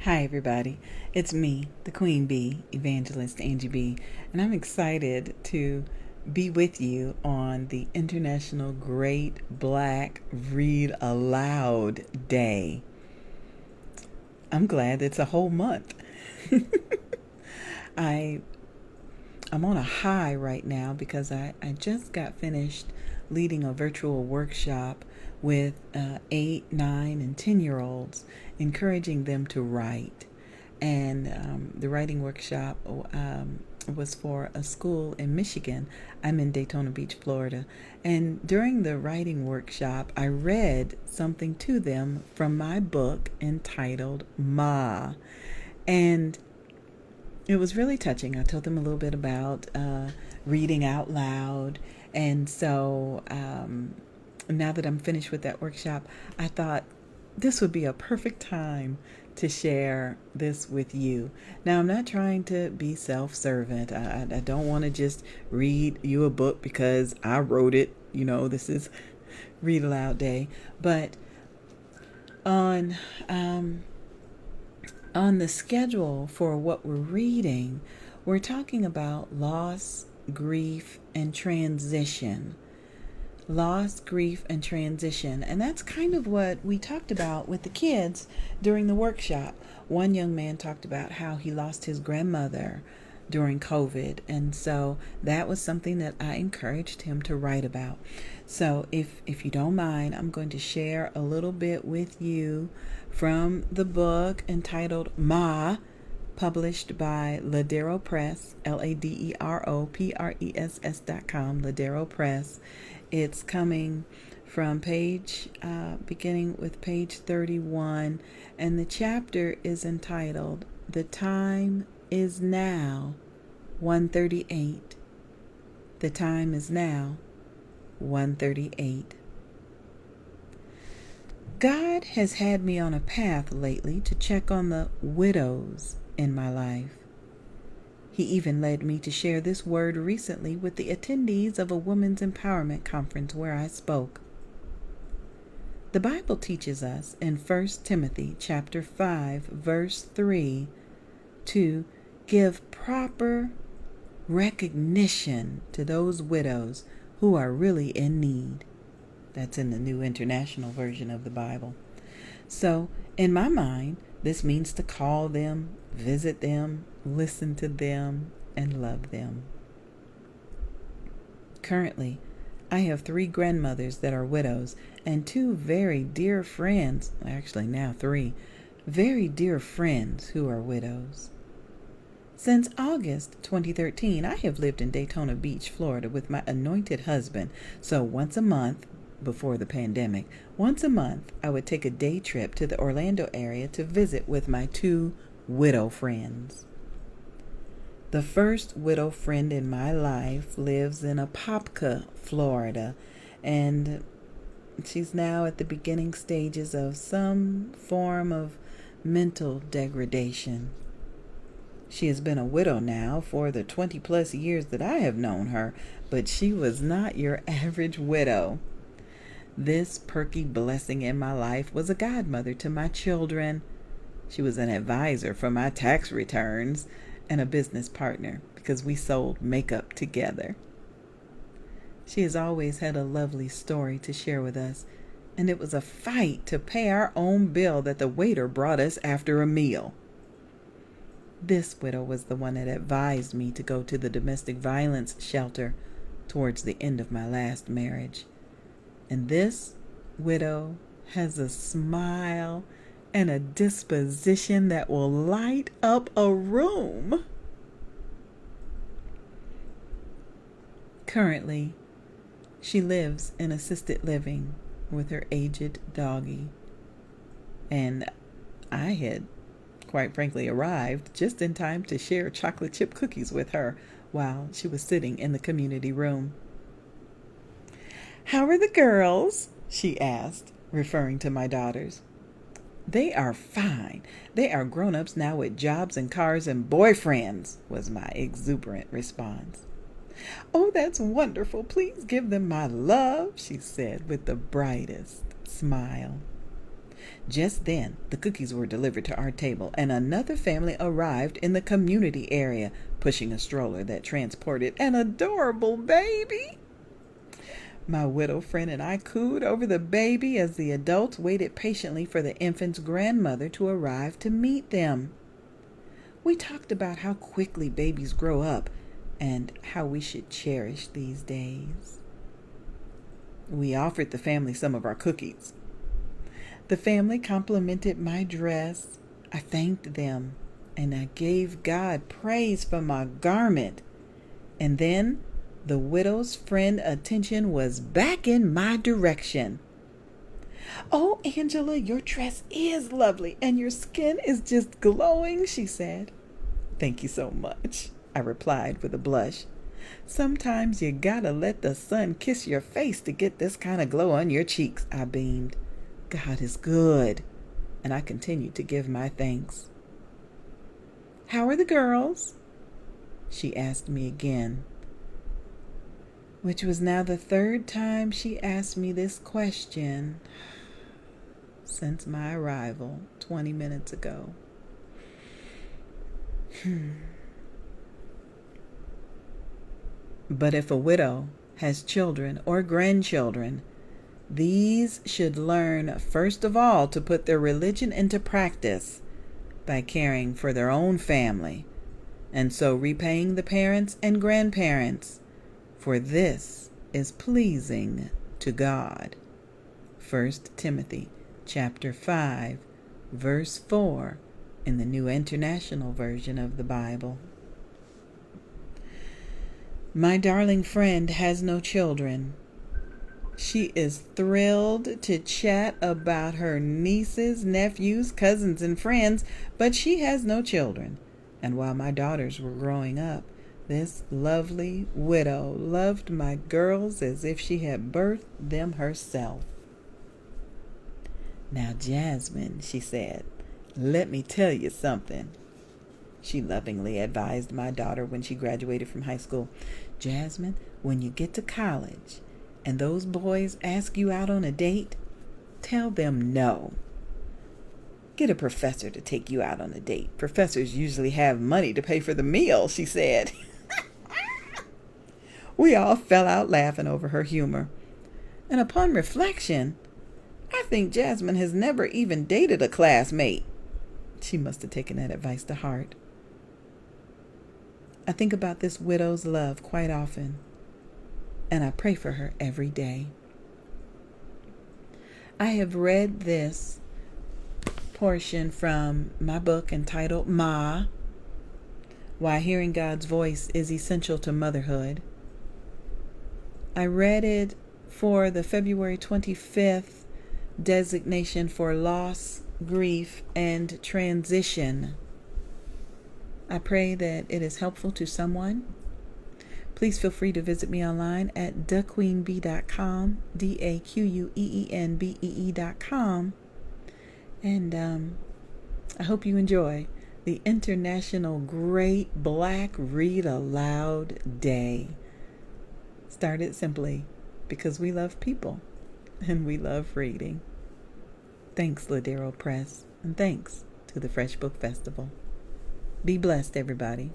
Hi, everybody. It's me, the Queen Bee, Evangelist Angie BEE, and I'm excited to be with you on the International Great Black Read Aloud Day. I'm glad it's a whole month. I'm on a high right now because I just got finished leading a virtual workshop with 8, 9, and 10-year-olds, encouraging them to write. And the writing workshop was for a school in Michigan. I'm in Daytona Beach, Florida. And during the writing workshop, I read something to them from my book entitled MAAA. And it was really touching. I told them a little bit about reading out loud. And so now that I'm finished with that workshop, I thought this would be a perfect time to share this with you. Now, I'm not trying to be self-servant. I don't want to just read you a book because I wrote it. This is Read Aloud Day. But on the schedule for what we're reading, we're talking about loss, grief, and transition. Loss, grief, and transition. And that's kind of what we talked about with the kids during the workshop. One young man talked about how he lost his grandmother during COVID. And so that was something that I encouraged him to write about. So if you don't mind, I'm going to share a little bit with you from the book entitled MAAA, published by Ladero Press, LADEROPRESS.com, Ladero Press. It's coming from beginning with page 31, and the chapter is entitled, "The Time is Now, 1:38. The time is now, 1:38. God has had me on a path lately to check on the widows in my life. He even led me to share this word recently with the attendees of a women's empowerment conference where I spoke. The Bible teaches us in 1 Timothy chapter 5, verse 3, to give proper recognition to those widows who are really in need. That's in the New International Version of the Bible. So, in my mind, this means to call them, visit them, listen to them, and love them. Currently, I have 3 grandmothers that are widows and 2 very dear friends, actually now 3, very dear friends who are widows. Since August 2013, I have lived in Daytona Beach, Florida with my anointed husband. So once a month, before the pandemic, once a month I would take a day trip to the Orlando area to visit with my 2 widow friends. The first widow friend in my life lives in Apopka, Florida, and she's now at the beginning stages of some form of mental degradation. She has been a widow now for the 20 plus years that I have known her, but she was not your average widow. This perky blessing in my life was a godmother to my children. She was an advisor for my tax returns and a business partner because we sold makeup together. She has always had a lovely story to share with us, and it was a fight to pay our own bill that the waiter brought us after a meal. This widow was the one that advised me to go to the domestic violence shelter towards the end of my last marriage. And this widow has a smile and a disposition that will light up a room. Currently, she lives in assisted living with her aged doggie. And I had, quite frankly, arrived just in time to share chocolate chip cookies with her while she was sitting in the community room. "How are the girls?" she asked, referring to my daughters. "They are fine. They are grown-ups now with jobs and cars and boyfriends," was my exuberant response. "Oh, that's wonderful. Please give them my love," she said with the brightest smile. Just then, the cookies were delivered to our table, and another family arrived in the community area, pushing a stroller that transported an adorable baby. My widow friend and I cooed over the baby as the adults waited patiently for the infant's grandmother to arrive to meet them. We talked about how quickly babies grow up and how we should cherish these days. We offered the family some of our cookies. The family complimented my dress. I thanked them, and I gave God praise for my garment. And then the widow's friend attention was back in my direction. "Oh, Angela, your dress is lovely, and your skin is just glowing," she said. "Thank you so much," I replied with a blush. "Sometimes you gotta let the sun kiss your face to get this kind of glow on your cheeks," I beamed. God is good, and I continued to give my thanks. "How are the girls?" she asked me again, which was now the third time she asked me this question since my arrival 20 minutes ago. But if a widow has children or grandchildren, these should learn, first of all, to put their religion into practice by caring for their own family, and so repaying the parents and grandparents, for this is pleasing to God. 1 Timothy chapter 5, verse 4 in the New International Version of the Bible. My darling friend has no children. She is thrilled to chat about her nieces, nephews, cousins, and friends, but she has no children. And while my daughters were growing up, this lovely widow loved my girls as if she had birthed them herself. "Now, Jasmine," she said, "let me tell you something," she lovingly advised my daughter when she graduated from high school. "Jasmine, when you get to college and those boys ask you out on a date, tell them no. Get a professor to take you out on a date. Professors usually have money to pay for the meal," she said. We all fell out laughing over her humor. And upon reflection, I think Jasmine has never even dated a classmate. She must have taken that advice to heart. I think about this widow's love quite often, and I pray for her every day. I have read this portion from my book entitled MAAA, Why Hearing God's Voice is Essential to Motherhood. I read it for the February 25th designation for loss, grief, and transition. I pray that it is helpful to someone. Please feel free to visit me online at daqueenbee.com, DAQUEENBEE.com. And I hope you enjoy the International Great Black Read Aloud Day. Started simply because we love people and we love reading. Thanks, Ladero Press, and thanks to the Fresh Book Festival. Be blessed, everybody.